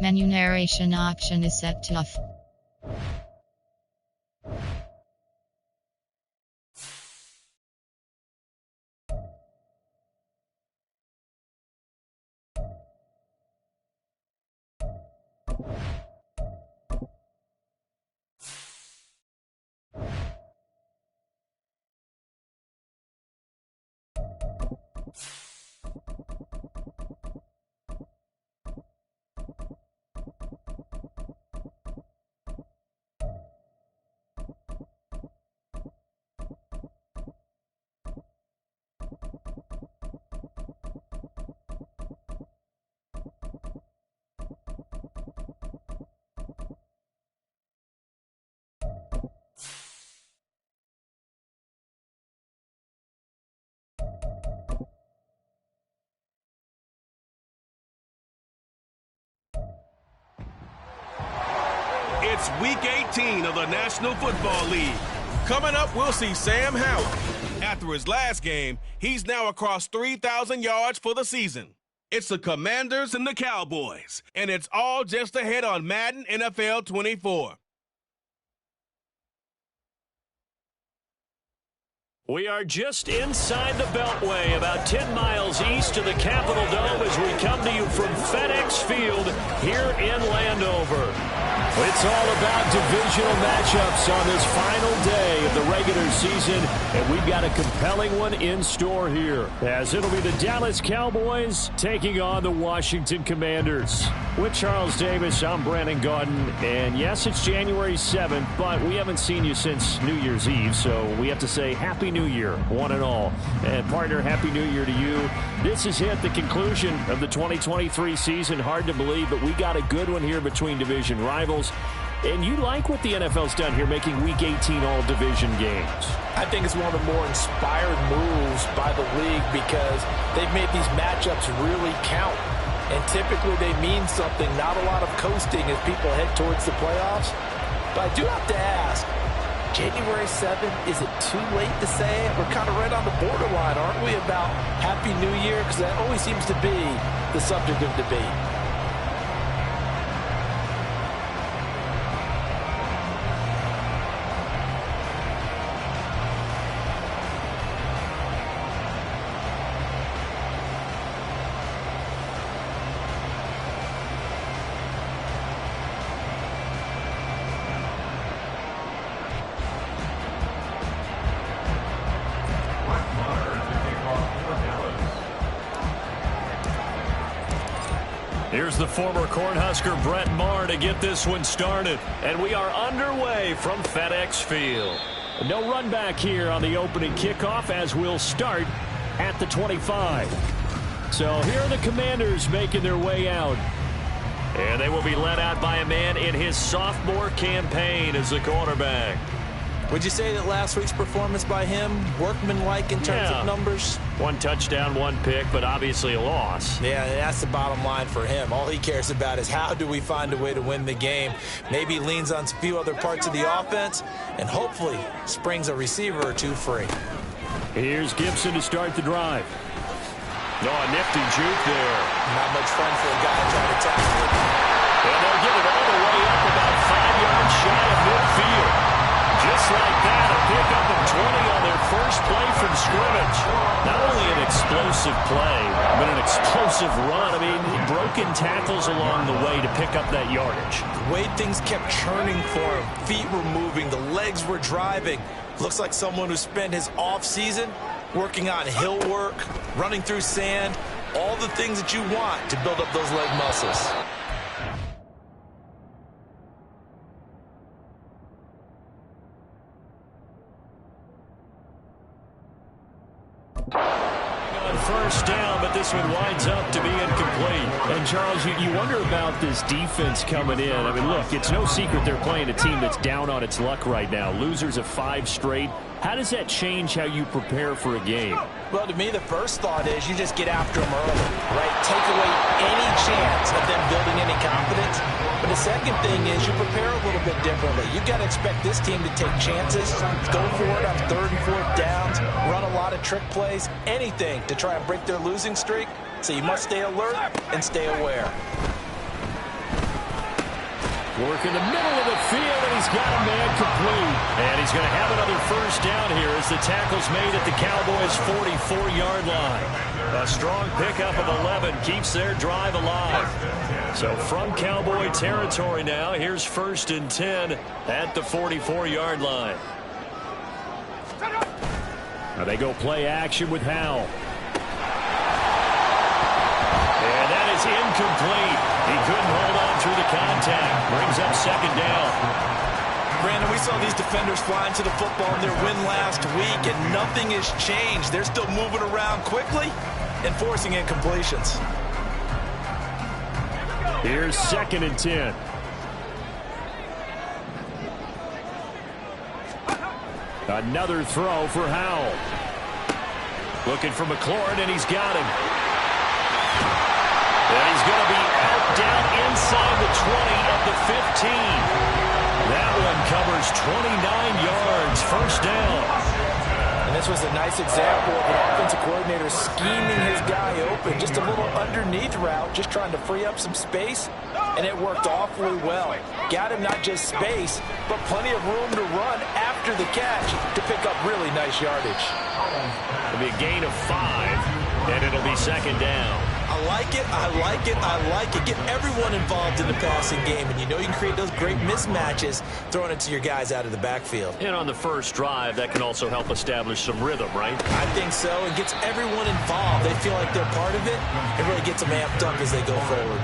Menu narration option is set to off. It's Week 18 of the National Football League. Coming up, we'll see Sam Howell. After his last game, he's now across 3,000 yards for the season. It's the Commanders and the Cowboys, and it's all just ahead on Madden NFL 24. We are just inside the Beltway, about 10 miles east of the Capitol Dome as we come to you from FedEx Field here in Landover. It's all about divisional matchups on this final day of the regular season, and we've got a compelling one in store here, as it'll be the Dallas Cowboys taking on the Washington Commanders. With Charles Davis, I'm Brandon Gaudin, and yes, it's January 7th, but we haven't seen you since New Year's Eve, so we have to say Happy New Year, one and all. And partner, Happy New Year to you. This has hit the conclusion of the 2023 season. Hard to believe, but we got a good one here between division rivals. And you like what the NFL's done here, making Week 18 all-division games. I think it's one of the more inspired moves by the league because they've made these matchups really count. And typically they mean something, not a lot of coasting as people head towards the playoffs. But I do have to ask, January 7th, is it too late to say it? We're kind of right on the borderline, aren't we, about Happy New Year? Because that always seems to be the subject of debate. Here's the former Cornhusker Brett Maher to get this one started. And we are underway from FedEx Field. No run back here on the opening kickoff as we'll start at the 25. So here are the Commanders making their way out. And they will be led out by a man in his sophomore campaign as the quarterback. Would you say that last week's performance by him, workmanlike in terms of numbers? One touchdown, one pick, but obviously a loss. Yeah, that's the bottom line for him. All he cares about is how do we find a way to win the game. Maybe leans on a few other parts of the offense, and hopefully springs a receiver or two free. Here's Gibson to start the drive. No, a nifty juke there. Not much fun for a guy trying to tackle it. And they'll get it all the way up about 5 yards shy of midfield. Just like that, a pickup of 20 on their first play from scrimmage. Not only an explosive play, but an explosive run. I mean, broken tackles along the way to pick up that yardage. The way things kept churning for him. Feet were moving. The legs were driving. Looks like someone who spent his off-season working on hill work, running through sand, all the things that you want to build up those leg muscles. On first down, but this one winds up to be incomplete. And Charles, you wonder about this defense coming in. I mean, look, it's no secret they're playing a team that's down on its luck right now. Losers of 5 straight. How does that change how you prepare for a game? Well, to me, the first thought is you just get after them early, right? Take away any chance of them building any confidence. But the second thing is you prepare a little bit differently. You've got to expect this team to take chances, go for it on 3rd and 4th downs, run a lot of trick plays, anything to try and break their losing streak. So you must stay alert and stay aware. Working the middle of the field, and he's got a man complete. And he's going to have another first down here as the tackle's made at the Cowboys' 44-yard line. A strong pickup of 11 keeps their drive alive. So from Cowboy territory now, here's 1st and 10 at the 44-yard line. Now they go play action with Howell. And that is incomplete. He couldn't hold on through the contact. Brings up 2nd down. Brandon, we saw these defenders flying to the football in their win last week, and nothing has changed. They're still moving around quickly and forcing incompletions. Here's 2nd and 10. Another throw for Howell. Looking for McLaurin, and he's got him. And he's going to be out down inside the 20 at the 15. That one covers 29 yards. 1st down. And this was a nice example of an offensive coordinator scheming his guy open. Just a little underneath route, just trying to free up some space, and it worked awfully well. Got him not just space, but plenty of room to run after the catch to pick up really nice yardage. It'll be a gain of 5, and it'll be 2nd down. I like it, I like it, I like it. Get everyone involved in the passing game, and you know you can create those great mismatches throwing it to your guys out of the backfield. And on the first drive, that can also help establish some rhythm, right? I think so. It gets everyone involved. They feel like they're part of it. It really gets them amped up as they go forward.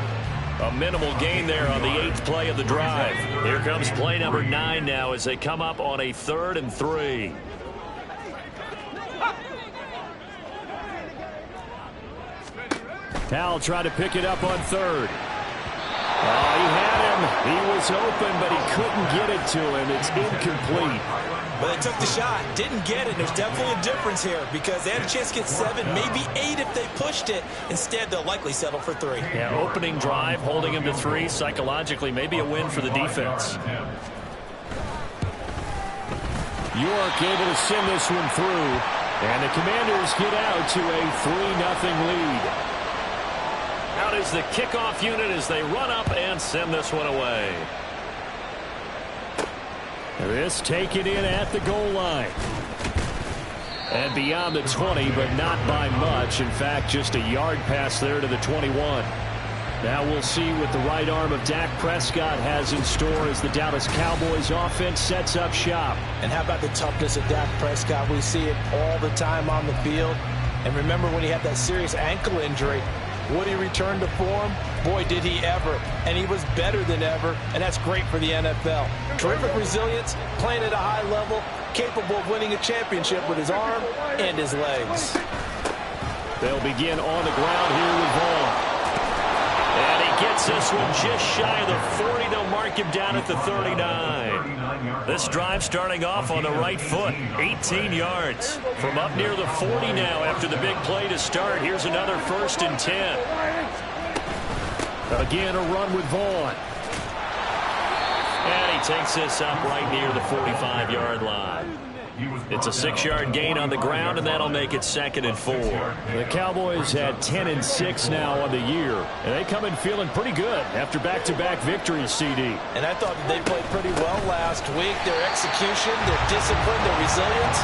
A minimal gain there on the 8th play of the drive. Here comes play number 9 now as they come up on a 3rd and 3. Howell tried to pick it up on 3rd. Oh, he had him. He was open, but he couldn't get it to him. It's incomplete. But they took the shot, didn't get it. There's definitely a difference here because they had a chance to get 7, maybe 8 if they pushed it. Instead, they'll likely settle for 3. Yeah, opening drive, holding him to 3. Psychologically, maybe a win for the defense. York able to send this one through. And the Commanders get out to a 3-0 lead. Out is the kickoff unit as they run up and send this one away. This taken in at the goal line. And beyond the 20, but not by much. In fact, just a yard pass there to the 21. Now we'll see what the right arm of Dak Prescott has in store as the Dallas Cowboys offense sets up shop. And how about the toughness of Dak Prescott? We see it all the time on the field. And remember when he had that serious ankle injury, would he return to form? Boy, did he ever. And he was better than ever, and that's great for the NFL. Terrific resilience, playing at a high level, capable of winning a championship with his arm and his legs. They'll begin on the ground here with Vaughn. And he gets this one just shy of the 40. They'll mark him down at the 39. This drive starting off on the right foot. 18 yards from up near the 40 now after the big play to start. Here's another 1st and 10. Again, a run with Vaughn. And he takes this up right near the 45-yard line. It's a 6-yard gain on the ground, and that'll make it 2nd and 4. The Cowboys had 10 and 6 now on the year, and they come in feeling pretty good after back-to-back victories, CD. And I thought that they played pretty well last week. Their execution, their discipline, their resilience,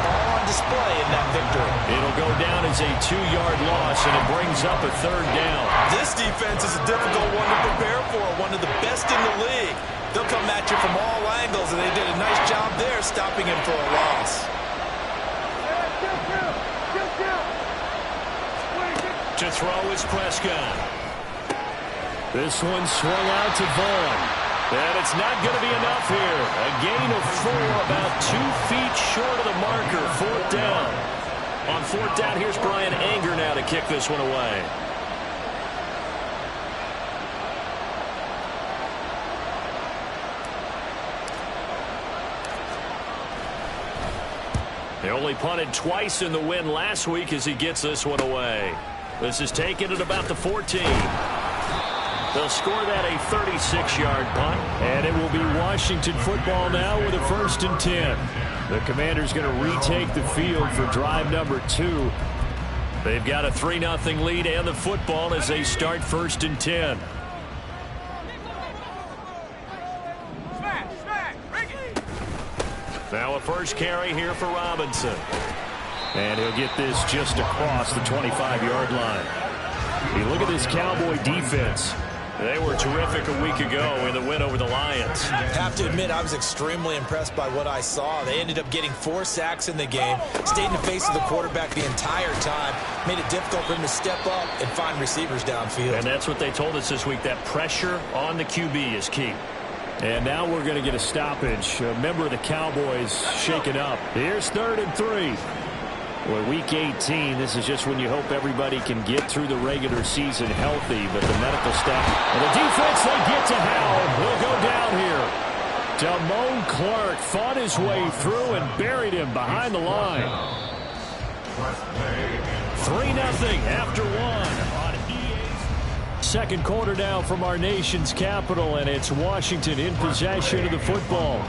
all on display in that victory. It'll go down as a 2-yard loss, and it brings up a 3rd down. This defense is a difficult one to prepare for, one of the best in the league. They'll come at you from all angles, and they did a nice job there stopping him for a loss. To throw is Prescott. This one swung out to Vaughn. And it's not going to be enough here. A gain of 4, about 2 feet short of the marker. 4th down. On 4th down, here's Brian Anger now to kick this one away. They only punted twice in the win last week as he gets this one away. This is taken at about the 14. They'll score that a 36-yard punt. And it will be Washington football now with a 1st and 10. The Commanders going to retake the field for drive number 2. They've got a 3-0 lead and the football as they start 1st and 10. Now a first carry here for Robinson. And he'll get this just across the 25-yard line. You look at this Cowboy defense. They were terrific a week ago in the win over the Lions. Have to admit, I was extremely impressed by what I saw. They ended up getting 4 sacks in the game, stayed in the face of the quarterback the entire time, made it difficult for him to step up and find receivers downfield. And that's what they told us this week, that pressure on the QB is key. And now we're going to get a stoppage. A member of the Cowboys shaken up. Here's 3rd and 3. Well, week 18, this is just when you hope everybody can get through the regular season healthy, but the medical staff and the defense, they get to Howell. He'll go down here. Damone Clark fought his way through and buried him behind the line. 3-0 after 1. Second quarter now from our nation's capital, and it's Washington in possession of the football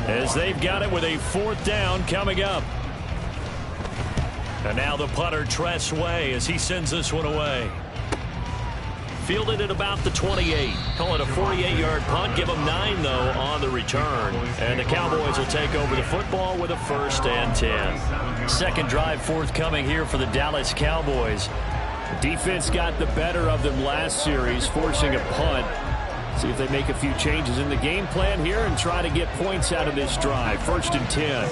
as they've got it with a 4th down coming up. And now the punter, Tress Way, as he sends this one away. Fielded at about the 28. Call it a 48-yard punt. Give them 9, though, on the return. And the Cowboys will take over the football with a 1st and 10. Second drive forthcoming here for the Dallas Cowboys. The defense got the better of them last series, forcing a punt. See if they make a few changes in the game plan here and try to get points out of this drive. 1st and 10.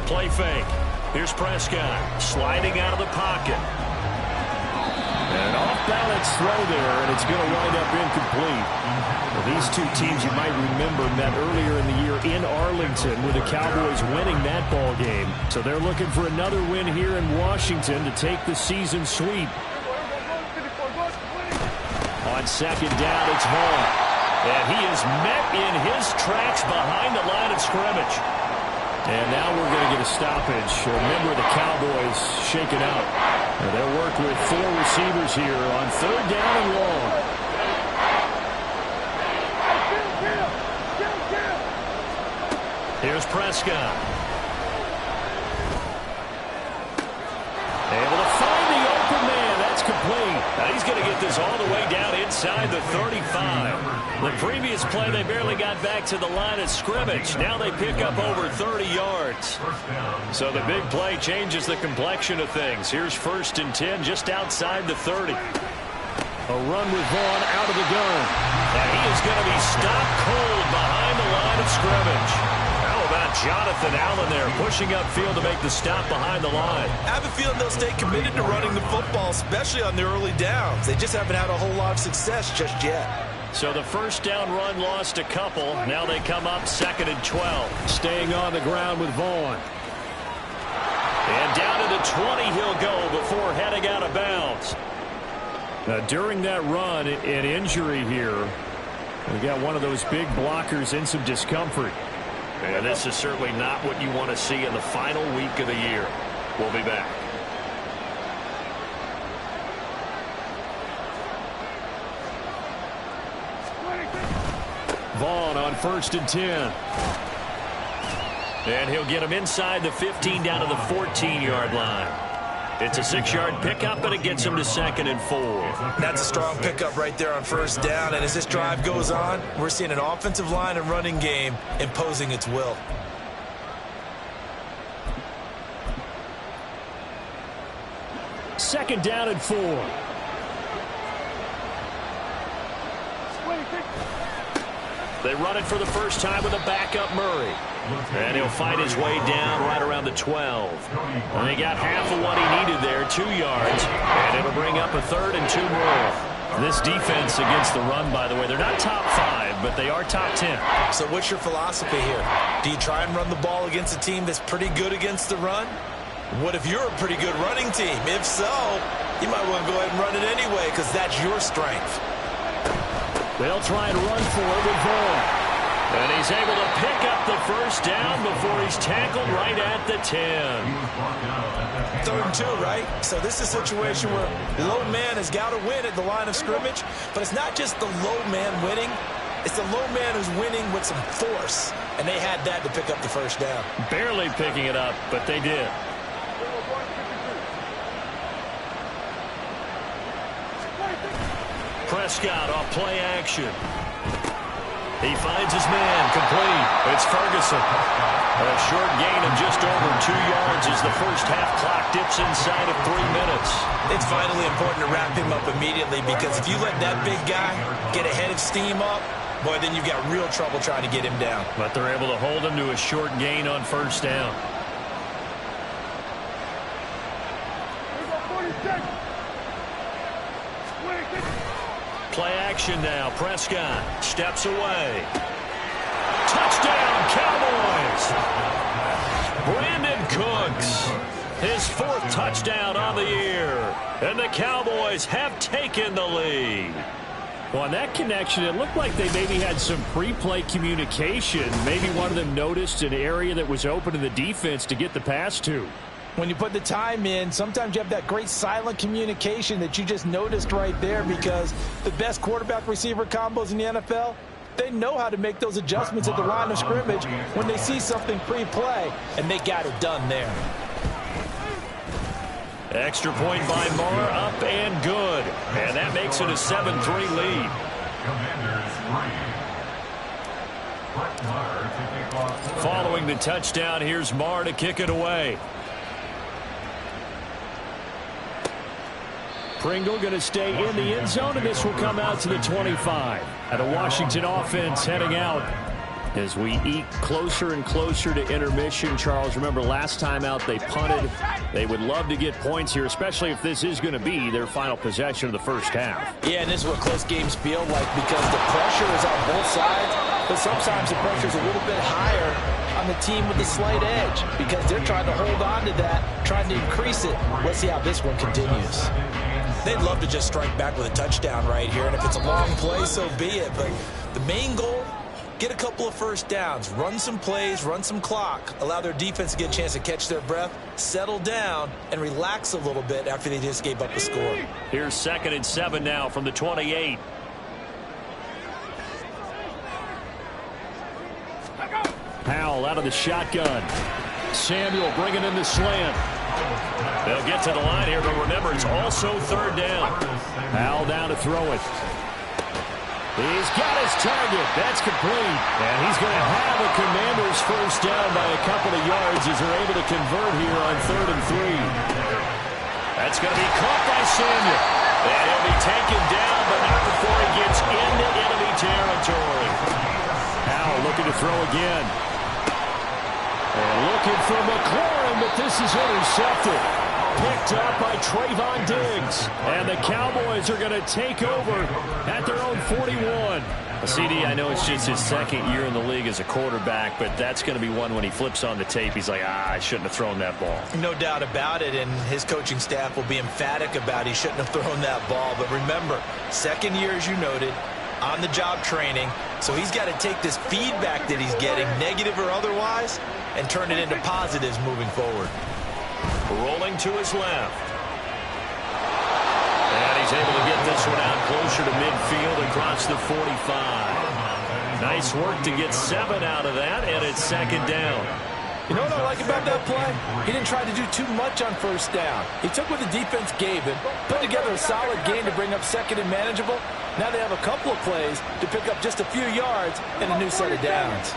Play fake. Here's Prescott sliding out of the pocket. An off-balance throw there, and it's going to wind up incomplete. Well, these two teams, you might remember, met earlier in the year in Arlington with the Cowboys winning that ball game. So they're looking for another win here in Washington to take the season sweep. On 2nd down, it's Vaughn. And he is met in his tracks behind the line of scrimmage. And now we're going to get a stoppage. Remember, the Cowboys shaken up. They'll work with 4 receivers here on 3rd down and long. Here's Prescott. Able to find the open man. That's complete. Now he's going to get this all the way down inside the 35. The previous play, they barely got back to the line of scrimmage. Now they pick up over 30 yards. So the big play changes the complexion of things. Here's 1st and 10 just outside the 30. A run with Vaughn out of the gun. And he is going to be stopped cold behind the line of scrimmage. How about Jonathan Allen there pushing upfield to make the stop behind the line? I have a feeling they'll stay committed to running the football, especially on the early downs. They just haven't had a whole lot of success just yet. So the 1st down run lost a couple. Now they come up 2nd and 12. Staying on the ground with Vaughn. And down to the 20 he'll go before heading out of bounds. Now during that run, an injury here. We got one of those big blockers in some discomfort. And this is certainly not what you want to see in the final week of the year. We'll be back. Vaughn on 1st and 10. And he'll get him inside the 15 down to the 14-yard line. It's a 6-yard pickup, but it gets him to 2nd and 4. That's a strong pickup right there on 1st down. And as this drive goes on, we're seeing an offensive line and running game imposing its will. Second down and 4. They run it for the first time with a backup Murray. And he'll fight his way down right around the 12. And they got half of what he needed there, 2 yards. And it'll bring up a 3rd and 2 more. This defense against the run, by the way, they're not top 5, but they are top 10. So what's your philosophy here? Do you try and run the ball against a team that's pretty good against the run? What if you're a pretty good running team? If so, you might want to go ahead and run it anyway because that's your strength. They'll try and run for it with Vaughn. And he's able to pick up the 1st down before he's tackled right at the 10. 3rd and 2, right? So this is a situation where low man has got to win at the line of scrimmage, but it's not just the low man winning. It's the low man who's winning with some force, and they had that to pick up the 1st down. Barely picking it up, but they did. Prescott off play action. He finds his man, complete. It's Ferguson. A short gain of just over 2 yards as the first half clock dips inside of 3 minutes. It's vitally important to wrap him up immediately, because if you let that big guy get a head of steam up, boy, then you've got real trouble trying to get him down. But they're able to hold him to a short gain on first down. Play action now. Prescott steps away. Touchdown, Cowboys! Brandon Cooks, his 4th touchdown on the year. And the Cowboys have taken the lead. Well, on that connection, it looked like they maybe had some pre-play communication. Maybe one of them noticed an area that was open to the defense to get the pass to. When you put the time in, sometimes you have that great silent communication that you just noticed right there, because the best quarterback-receiver combos in the NFL, they know how to make those adjustments at the line of scrimmage when they see something pre-play, and they got it done there. Extra point by Moore, up and good. And that makes it a 7-3 lead. Following the touchdown, here's Marr to kick it away. Pringle going to stay in the end zone, and this will come out to the 25. And a Washington offense heading out as we eat closer and closer to intermission. Charles, remember last time out they punted. They would love to get points here, especially if this is going to be their final possession of the first half. Yeah, and this is what close games feel like, because the pressure is on both sides, but sometimes the pressure is a little bit higher on the team with the slight edge, because they're trying to hold on to that, trying to increase it. Let's see how this one continues. They'd love to just strike back with a touchdown right here, and if it's a long play, so be it. But the main goal, get a couple of first downs, run some plays, run some clock, allow their defense to get a chance to catch their breath, settle down, and relax a little bit after they just gave up a score. Here's 2nd and 7 now from the 28. Powell out of the shotgun. Samuel bringing in the slant. They'll get to the line here, but remember, it's also 3rd down. Powell down to throw it. He's got his target. That's complete. And he's going to have a Commanders first down by a couple of yards as they're able to convert here on 3rd and 3. That's going to be caught by Samuel. And he'll be taken down, but not before he gets into enemy territory. Powell looking to throw again. And looking for McLaurin, but this is intercepted. Picked up by Trayvon Diggs. And the Cowboys are going to take over at their own 41. CD, I know it's just his 2nd year in the league as a quarterback, but that's going to be one when he flips on the tape, he's like, I shouldn't have thrown that ball. No doubt about it, and his coaching staff will be emphatic about he shouldn't have thrown that ball. But remember, 2nd year, as you noted, on-the-job training, so he's got to take this feedback that he's getting, negative or otherwise, and turn it into positives moving forward. Rolling to his left. And he's able to get this one out closer to midfield across the 45. Nice work to get 7 out of that, and it's 2nd down. You know what I like about that play? He didn't try to do too much on first down. He took what the defense gave him, put together a solid game to bring up 2nd and manageable. Now they have a couple of plays to pick up just a few yards and a new set of downs.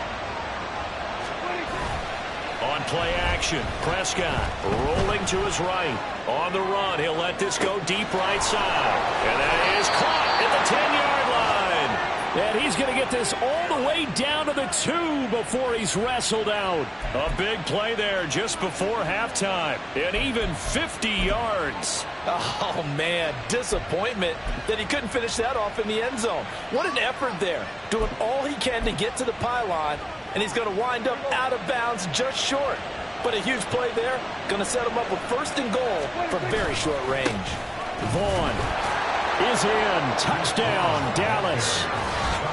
On play action, Prescott rolling to his right. On the run, he'll let this go deep right side. And that is caught at the 10-yard line. And he's going to get this all the way down to the 2 before he's wrestled out. A big play there just before halftime. And even 50 yards. Oh, man, disappointment that he couldn't finish that off in the end zone. What an effort there, doing all he can to get to the pylon, and he's going to wind up out of bounds just short. But a huge play there, going to set him up with 1st and goal from very short range. Vaughn is in. Touchdown, Dallas.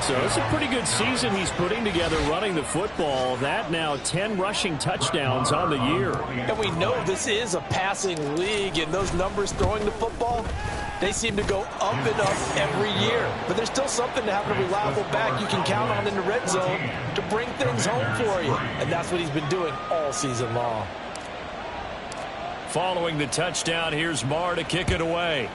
So it's a pretty good season he's putting together running the football. That now 10 rushing touchdowns on the year. And we know this is a passing league, and those numbers throwing the football, they seem to go up and up every year. But there's still something to have a reliable back you can count on in the red zone to bring things home for you. And that's what he's been doing all season long. Following the touchdown, here's Marr to kick it away.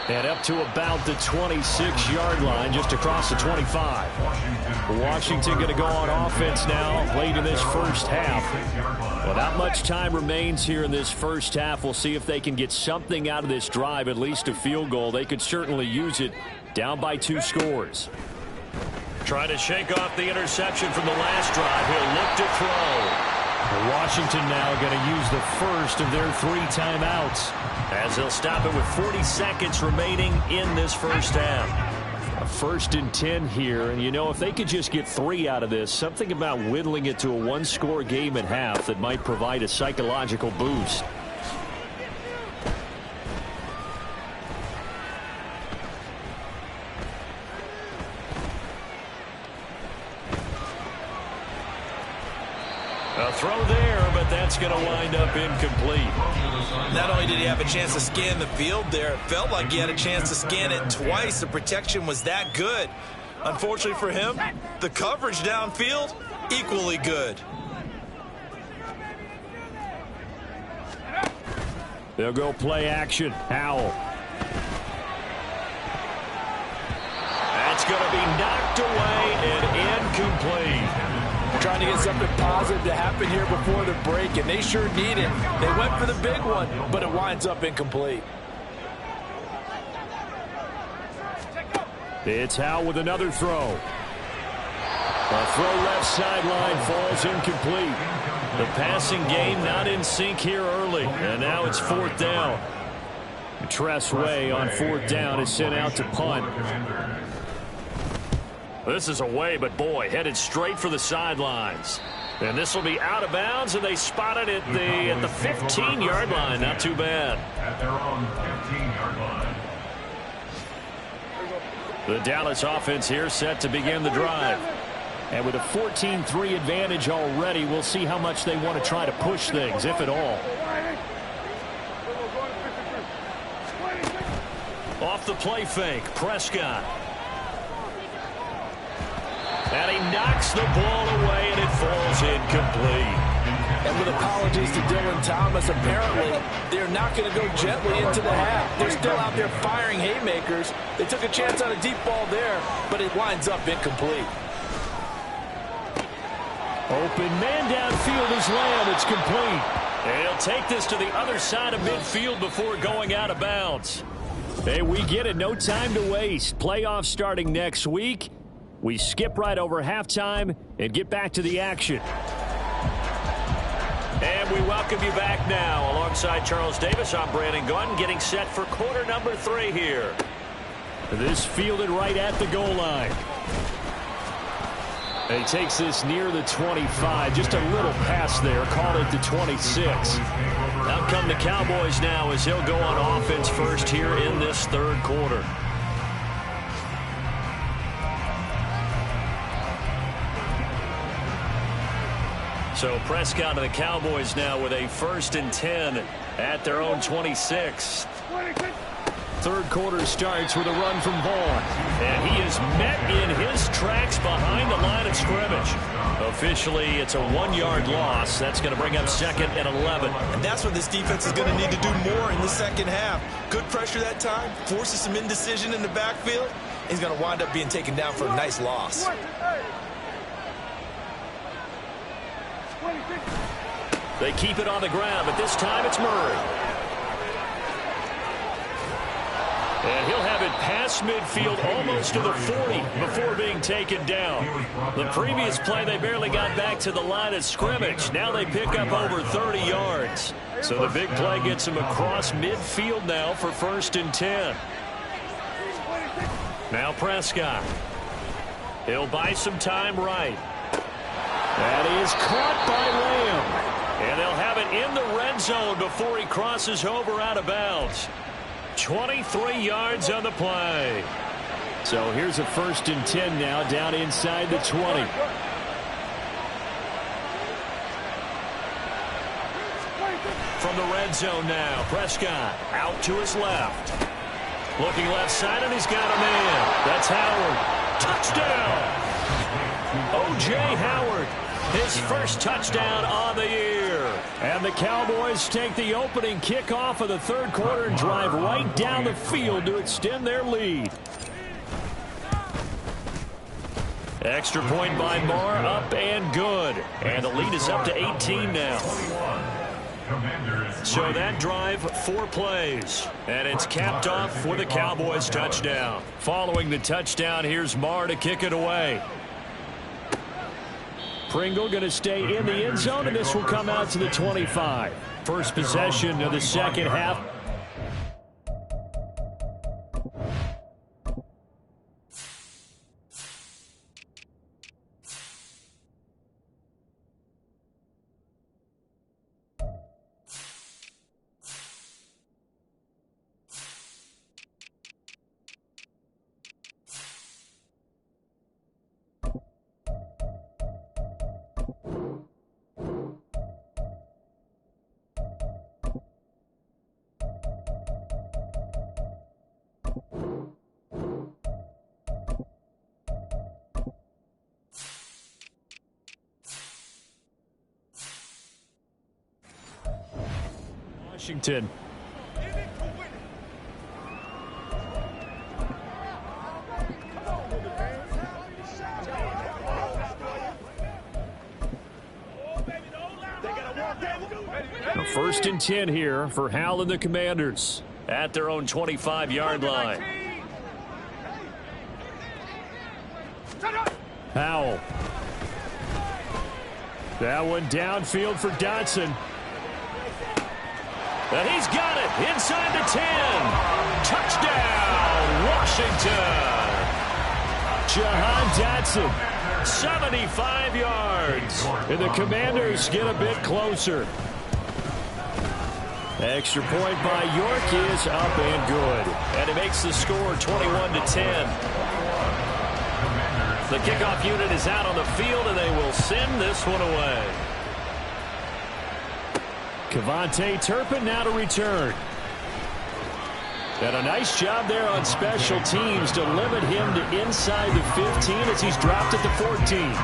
And up to about the 26-yard line, just across the 25. Washington going to go on offense now late in this first half. Well, not much time remains here in this first half. We'll see if they can get something out of this drive, at least a field goal. They could certainly use it, down by 2 scores. Trying to shake off the interception from the last drive. He'll look to throw. Washington now going to use the first of their 3 timeouts, as they'll stop it with 40 seconds remaining in this first half. A 1st and 10 here, and you know, if they could just get 3 out of this, something about whittling it to a 1-score game at half that might provide a psychological boost. A throw there, but that's going to wind up incomplete. Not only did he have a chance to scan the field there, it felt like he had a chance to scan it twice. The protection was that good. Unfortunately for him, the coverage downfield, equally good. They'll go play action. Howell. That's going to be knocked away and incomplete. Trying to get something positive to happen here before the break, and they sure need it. They went for the big one, but it winds up incomplete. It's Howell with another throw. A throw left sideline falls incomplete. The passing game not in sync here early, and now it's 4th down. Tress Way on 4th down is sent out to punt. This is away, but boy, headed straight for the sidelines. And this will be out of bounds, and they spot it at the 15-yard line. Not too bad. At their own 15-yard line. The Dallas offense here set to begin the drive. And with a 14-3 advantage already, we'll see how much they want to try to push things, if at all. Off the play fake, Prescott. And he knocks the ball away, and it falls incomplete. And with apologies to Dylan Thomas, apparently they're not going to go gently into the half. They're still out there firing haymakers. They took a chance on a deep ball there, but it winds up incomplete. Open man downfield is Lamb. It's complete. And he'll take this to the other side of midfield before going out of bounds. Hey, we get it. No time to waste. Playoffs starting next week. We skip right over halftime and get back to the action. And we welcome you back now. Alongside Charles Davis, I'm Brandon Gunn, getting set for quarter number 3 here. This fielded right at the goal line. And he takes this near the 25. Just a little pass there. Call it the 26. Out come the Cowboys now as he'll go on offense first here in this 3rd quarter. So Prescott and the Cowboys now with a 1st and 10 at their own 26. 3rd quarter starts with a run from Vaughn. And he is met in his tracks behind the line of scrimmage. Officially, it's a 1-yard loss. That's going to bring up 2nd and 11. And that's what this defense is going to need to do more in the second half. Good pressure that time, forces some indecision in the backfield. He's going to wind up being taken down for a nice loss. They keep it on the ground, but this time it's Murray. And he'll have it past midfield almost to the 40 before being taken down. The previous play, they barely got back to the line of scrimmage. Now they pick up over 30 yards. So the big play gets him across midfield now for 1st and 10. Now Prescott. He'll buy some time right. That is caught by Lamb. And they'll have it in the red zone before he crosses over out of bounds. 23 yards on the play. So here's a 1st and 10 now down inside the 20. From the red zone now, Prescott out to his left. Looking left side, and he's got a man. That's Howard. Touchdown! O.J. Howard, his first touchdown on the year. And the Cowboys take the opening kickoff of the third quarter and drive right down the field to extend their lead. Extra point by Moore, up and good. And the lead is up to 18 now. So that drive, 4 plays. And it's capped off with a Cowboys touchdown. Following the touchdown, here's Moore to kick it away. Pringle going to stay in the end zone, and this will come out to the 25. First possession of the second half. Washington. First and 10 here for Hal and the Commanders at their own 25-yard line. Howell. That one downfield for Dotson. And he's got it inside the 10. Touchdown, Washington. Jahan Dotson, 75 yards. And the Commanders get a bit closer. Extra point by York is up and good. And it makes the score 21-10. The kickoff unit is out on the field, and they will send this one away. Kevontae Turpin now to return. And a nice job there on special teams to limit him to inside the 15 as he's dropped at the 14.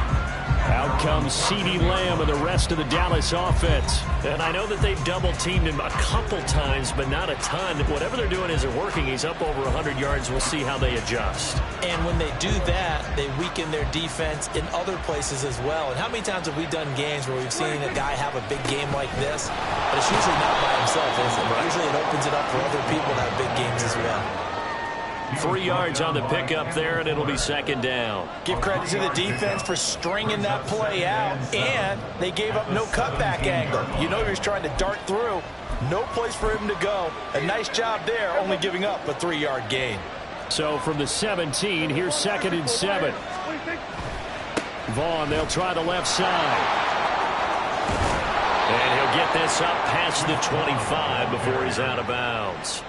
Out comes CeeDee Lamb and the rest of the Dallas offense. And I know that they've double-teamed him a couple times, but not a ton. Whatever they're doing isn't working. He's up over 100 yards. We'll see how they adjust. And when they do that, they weaken their defense in other places as well. And how many times have we done games where we've seen a guy have a big game like this? But it's usually not by himself, is it? Usually it opens it up for other people to have big games as well. 3 yards on the pickup there, and it'll be second down. Give credit to the defense for stringing that play out, and they gave up no cutback angle. You know he was trying to dart through. No place for him to go. A nice job there, only giving up a 3-yard gain. So from the 17, here's second and 7. Vaughn, they'll try the left side. And he'll get this up past the 25 before he's out of bounds.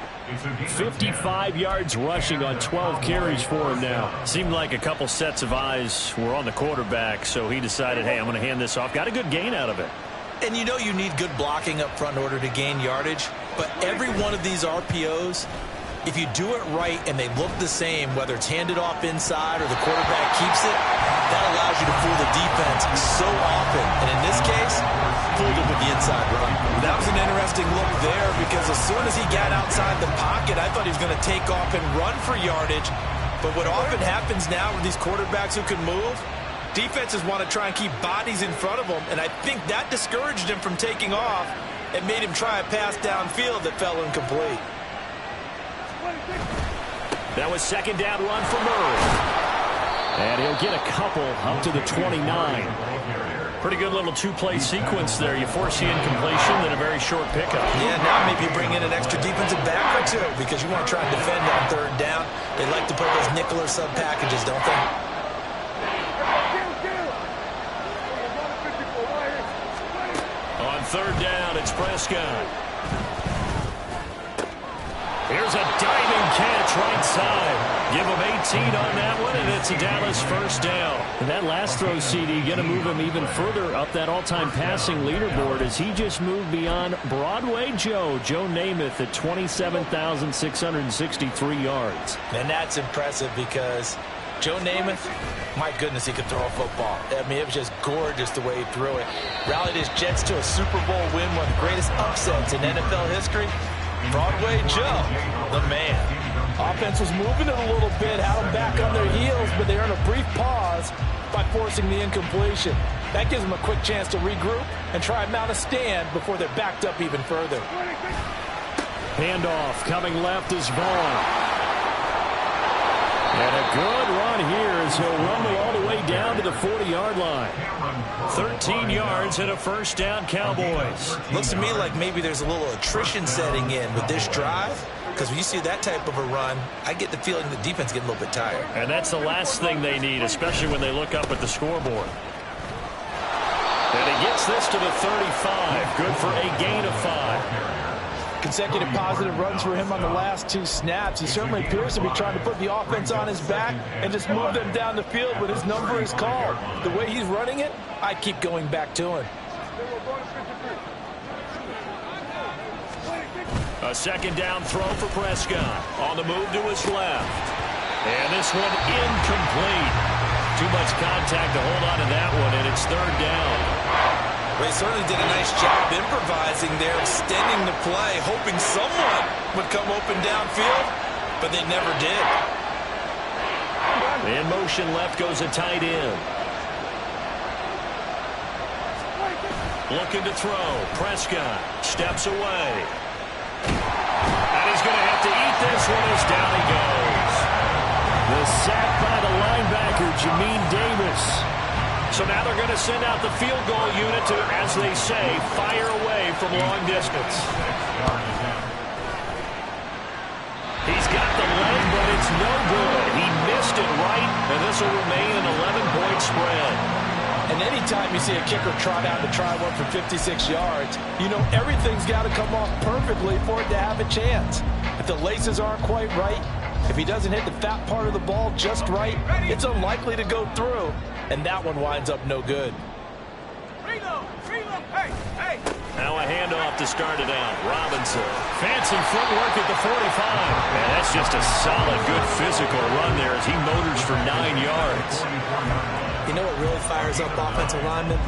55 yards rushing on 12 carries for him now. Seemed like a couple sets of eyes were on the quarterback, so he decided, hey, I'm going to hand this off. Got a good gain out of it. And you know you need good blocking up front in order to gain yardage, but every one of these RPOs, if you do it right and they look the same, whether it's handed off inside or the quarterback keeps it, that allows you to fool the defense so often. And in this case, fooled it with the inside run. That was an interesting look there because as soon as he got outside the pocket, I thought he was going to take off and run for yardage. But what often happens now with these quarterbacks who can move, defenses want to try and keep bodies in front of them, and I think that discouraged him from taking off and made him try a pass downfield that fell incomplete. That was second down run for Murray. And he'll get a couple up to the 29. Pretty good little two-play sequence there. You force the incompletion, then a very short pickup. Yeah, now maybe you bring in an extra defensive back or two because you want to try and defend on third down. They like to play those nickel or sub packages, don't they? On third down, it's Prescott. Here's a diving catch right side. Give him 18 on that one, and it's a Dallas first down. And that last throw, CD, going to move him even further up that all-time passing leaderboard as he just moved beyond Broadway Joe Namath at 27,663 yards. And that's impressive because Joe Namath, my goodness, he could throw a football. I mean, it was just gorgeous the way he threw it. Rallied his Jets to a Super Bowl win, one of the greatest upsets in NFL history. Broadway Joe, the man. Offense was moving it a little bit, had them back on their heels, but they earned a brief pause by forcing the incompletion. That gives them a quick chance to regroup and try and mount a stand before they're backed up even further. Handoff coming left is Vaughn. And a good run here as he'll rumble all the way down to the 40-yard line. 13 yards and a first down, Cowboys. Looks to me like maybe there's a little attrition setting in with this drive, because when you see that type of a run, I get the feeling the defense is getting a little bit tired. And that's the last thing they need, especially when they look up at the scoreboard. And he gets this to the 35. Good for a gain of 5. Consecutive positive runs for him on the last 2 snaps. He certainly appears to be trying to put the offense on his back and just move them down the field when his number is called. The way he's running it, I keep going back to him. A second down throw for Prescott. On the move to his left. And this one incomplete. Too much contact to hold on to that one, and it's third down. They certainly did a nice job improvising there, extending the play, hoping someone would come open downfield, but they never did. In motion left goes a tight end. Looking to throw. Prescott steps away. And he's going to have to eat this one as down he goes. The sack by the linebacker, Jamin Davis. So now they're going to send out the field goal unit to, as they say, fire away from long distance. He's got the leg, but it's no good. He missed it right, and this will remain an 11-point spread. And anytime you see a kicker trot out to try one for 56 yards, you know everything's got to come off perfectly for it to have a chance. If the laces aren't quite right, if he doesn't hit the fat part of the ball just right, it's unlikely to go through. And that one winds up no good. Now a handoff to start it out. Robinson. Fancy footwork at the 45. Man, that's just a solid, good physical run there as he motors for 9 yards. You know what really fires up offensive linemen?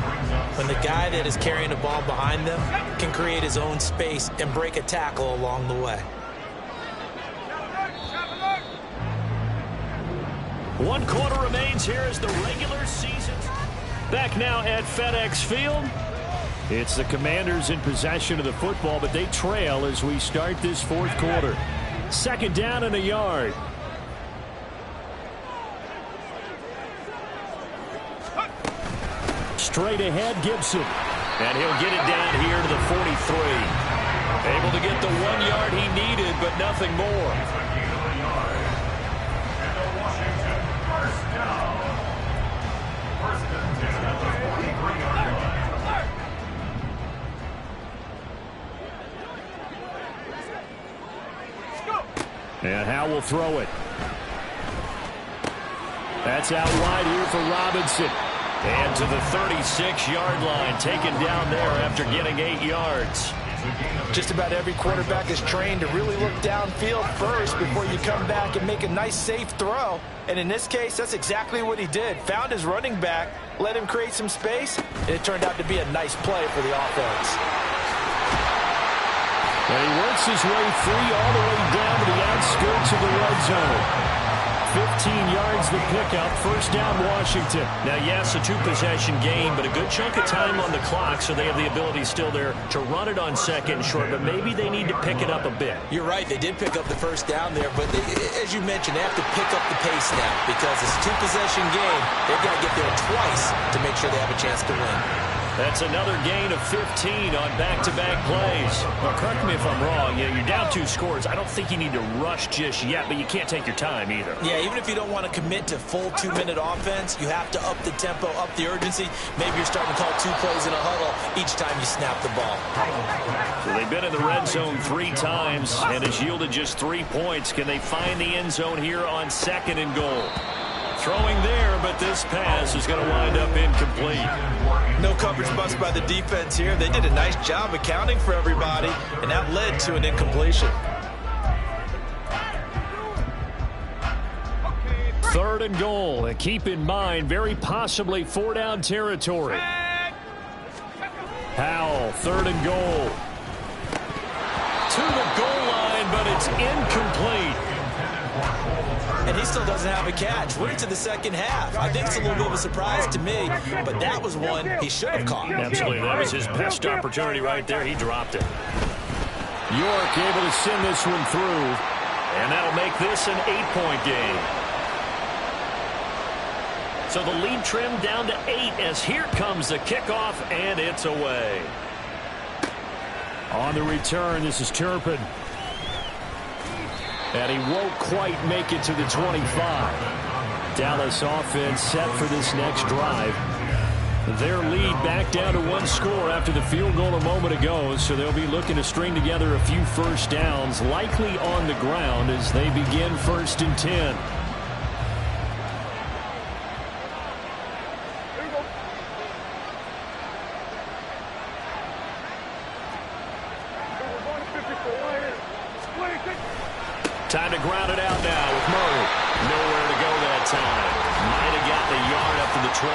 When the guy that is carrying the ball behind them can create his own space and break a tackle along the way. 1 quarter remains here as the regular season. Back now at FedEx Field. It's the Commanders in possession of the football, but they trail as we start this 4th quarter. Second down and a yard. Straight ahead, Gibson. And he'll get it down here to the 43. Able to get the 1 yard he needed, but nothing more. And Howe will throw it. That's out wide here for Robinson. And to the 36-yard line, taken down there after getting 8 yards. Just about every quarterback is trained to really look downfield first before you come back and make a nice, safe throw. And in this case, that's exactly what he did. Found his running back, let him create some space, and it turned out to be a nice play for the offense. And he works his way free all the way down to the outskirts of the red zone. 15 yards the pickup, first down Washington. Now, yes, a 2-possession game, but a good chunk of time on the clock, so they have the ability still there to run it on second and short, but maybe they need to pick it up a bit. You're right, they did pick up the first down there, but as you mentioned, they have to pick up the pace now because it's a 2-possession game. They've got to get there twice to make sure they have a chance to win. That's another gain of 15 on back-to-back plays. Well, correct me if I'm wrong. You're down 2 scores. I don't think you need to rush just yet, but you can't take your time either. Yeah, even if you don't want to commit to full 2-minute offense, you have to up the tempo, up the urgency. Maybe you're starting to call 2 plays in a huddle each time you snap the ball. So they've been in the red zone 3 times and has yielded just 3 points. Can they find the end zone here on 2nd and goal? Throwing there, but this pass is going to wind up incomplete. No coverage bust by the defense here. They did a nice job accounting for everybody, and that led to an incompletion. 3rd and goal. And keep in mind, very possibly 4-down territory. Howell, 3rd and goal. To the goal line, but it's incomplete. And he still doesn't have a catch. We're into the second half. I think it's a little bit of a surprise to me, but that was one he should have caught. Absolutely. That was his best opportunity right there. He dropped it. York able to send this one through, and that'll make this an 8-point game. So the lead trimmed down to 8 as here comes the kickoff, and it's away. On the return, this is Turpin. And he won't quite make it to the 25. Dallas offense set for this next drive. Their lead back down to 1 score after the field goal a moment ago, so they'll be looking to string together a few first downs, likely on the ground as they begin 1st and 10. Time to ground it out now with Murray. Nowhere to go that time. Might have got the yard up to the 25.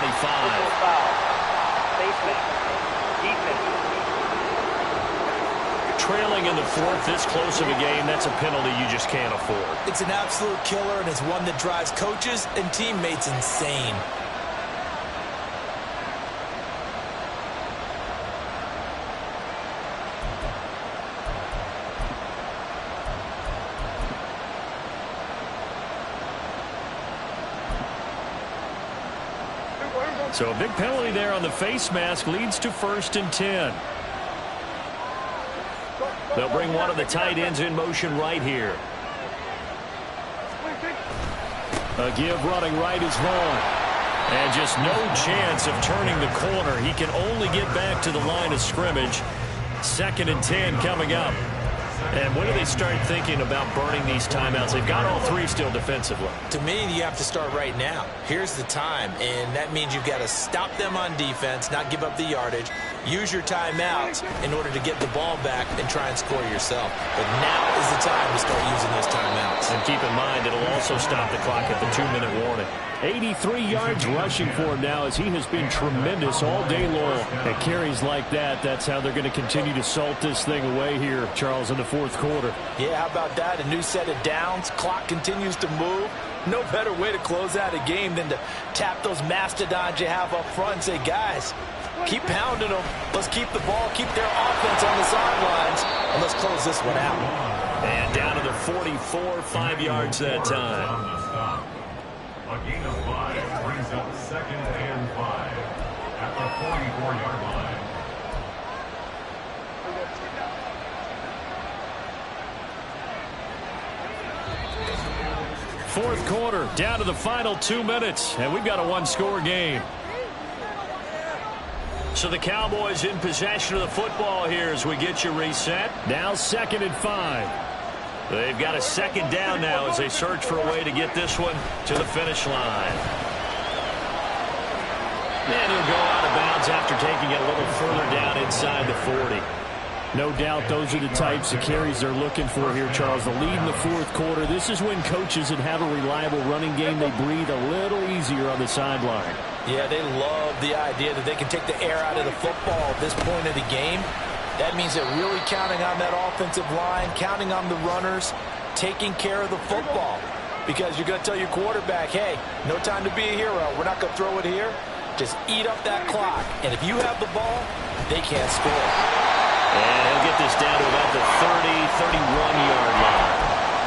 Trailing in the 4th, this close of a game, that's a penalty you just can't afford. It's an absolute killer, and it's one that drives coaches and teammates insane. So a big penalty there on the face mask leads to 1st and 10. They'll bring one of the tight ends in motion right here. A give running right is Vaughn. And just no chance of turning the corner. He can only get back to the line of scrimmage. 2nd and 10 coming up. And when do they start thinking about burning these timeouts? They've got all 3 still defensively. To me, you have to start right now. Here's the time, and that means you've got to stop them on defense, not give up the yardage, use your timeouts in order to get the ball back and try and score yourself. But now is the time to start using those timeouts. And keep in mind, it'll also stop the clock at the 2-minute warning. 83 yards rushing for him now as he has been tremendous all day long. At carries like that, that's how they're going to continue to salt this thing away here, Charles, in the 4th quarter. Yeah, how about that? A new set of downs. Clock continues to move. No better way to close out a game than to tap those mastodons you have up front and say, guys, keep pounding them. Let's keep the ball, keep their offense on the sidelines, and let's close this one out. And down to the 44, 5 yards that time. A gain of 5 brings up 2nd and 5 at the 44-yard line. Fourth quarter, down to the final 2 minutes, and we've got a 1-score game. So the Cowboys in possession of the football here as we get you reset. Now 2nd and 5. They've got a 2nd down now as they search for a way to get this one to the finish line. And he'll go out of bounds after taking it a little further down inside the 40. No doubt those are the types of carries they're looking for here, Charles. The lead in the 4th quarter. This is when coaches that have a reliable running game, they breathe a little easier on the sideline. Yeah, they love the idea that they can take the air out of the football at this point of the game. That means they're really counting on that offensive line, counting on the runners, taking care of the football. Because you're going to tell your quarterback, hey, no time to be a hero. We're not going to throw it here. Just eat up that clock. And if you have the ball, they can't score. And he'll get this down to about the 30, 31-yard line.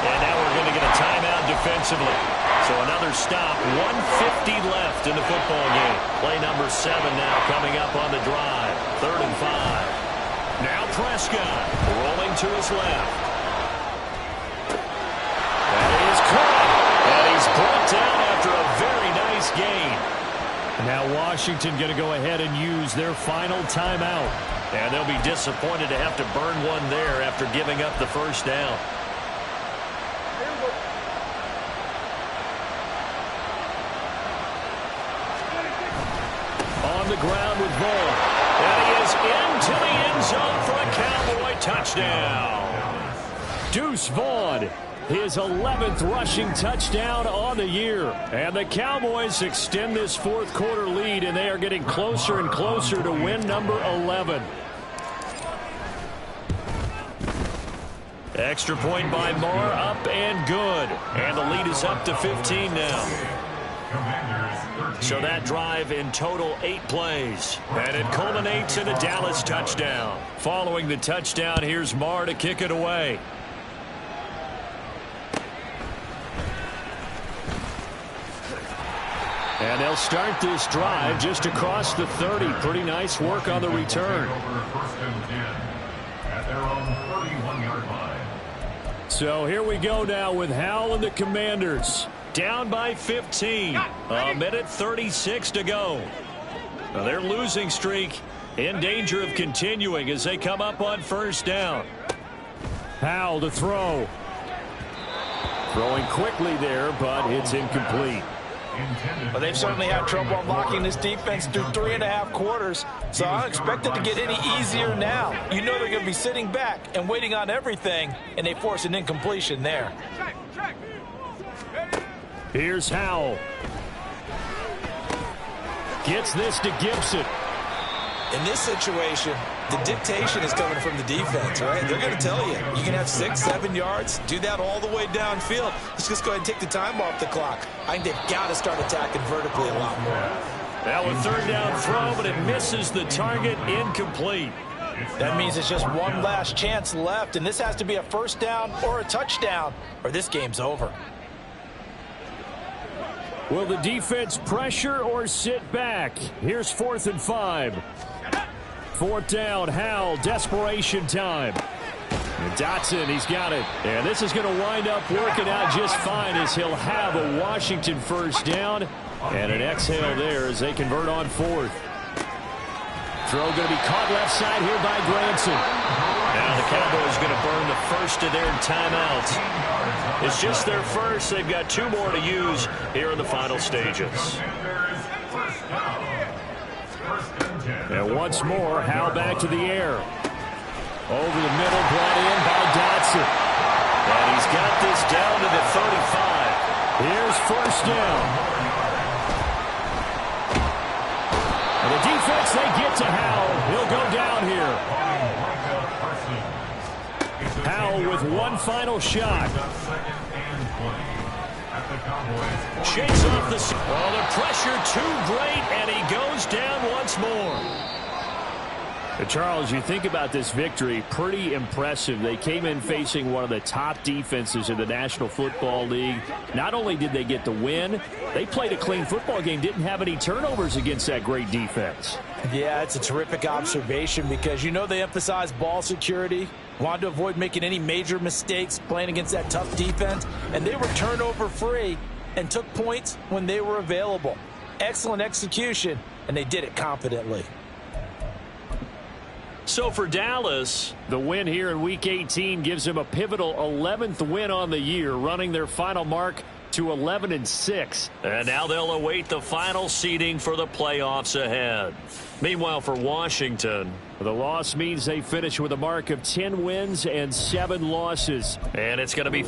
And now we're going to get a timeout defensively. So another stop, 1:50 left in the football game. Play number 7 now coming up on the drive. 3rd and 5. Now Prescott rolling to his left. And he's caught. And he's brought down after a very nice gain. Now Washington going to go ahead and use their final timeout. And they'll be disappointed to have to burn one there after giving up the 1st down. On the ground with Vaughn. And he is into the end zone for a Cowboy touchdown. Deuce Vaughn his 11th rushing touchdown on the year. And the Cowboys extend this fourth quarter lead, and they are getting closer and closer to win number 11. Extra point by Marr, up and good. And the lead is up to 15 now. So that drive in total 8 plays. And it culminates in a Dallas touchdown. Following the touchdown, here's Marr to kick it away. And they'll start this drive just across the 30. Pretty nice work on the return. So here we go now with Howell and the Commanders. Down by 15. A minute 36 to go. Now their losing streak in danger of continuing as they come up on first down. Howell to throw. Throwing quickly there, but it's incomplete. Well, they've certainly had trouble unlocking this defense through 3.5 quarters, so I don't expect it to get any easier now. You know they're going to be sitting back and waiting on everything, and they force an incompletion there. Here's Howell. Gets this to Gibson. In this situation, the dictation is coming from the defense, right? They're going to tell you, you can have 6, 7 yards, do that all the way downfield. Let's just go ahead and take the time off the clock. I think they've got to start attacking vertically a lot more. Now a third down throw, but it misses the target, incomplete. That means it's just one last chance left, and this has to be a first down or a touchdown, or this game's over. Will the defense pressure or sit back? Here's 4th and 5. 4th down, Howell, desperation time. And Dotson, he's got it. And this is going to wind up working out just fine as he'll have a Washington first down. And an exhale there as they convert on 4th. Throw going to be caught left side here by Granson. Now the Cowboys going to burn the first of their timeouts. It's just their first. They've got 2 more to use here in the final stages. And once more, Howell back to the air. Over the middle, brought in by Dotson. And he's got this down to the 35. Here's first down. And the defense, they get to Howell. He'll go down here. Howell with one final shot. Shakes off the... Well, the pressure too great, and he goes down once more. Charles, you think about this victory, pretty impressive. They came in facing one of the top defenses in the National Football League. Not only did they get the win, they played a clean football game, didn't have any turnovers against that great defense. Yeah, it's a terrific observation because you know they emphasize ball security, wanted to avoid making any major mistakes playing against that tough defense, and they were turnover free and took points when they were available. Excellent execution, and they did it confidently. So for Dallas, the win here in Week 18 gives them a pivotal 11th win on the year, running their final mark to 11-6. And now they'll await the final seeding for the playoffs ahead. Meanwhile, for Washington, the loss means they finish with a mark of 10 wins and 7 losses. And it's going to be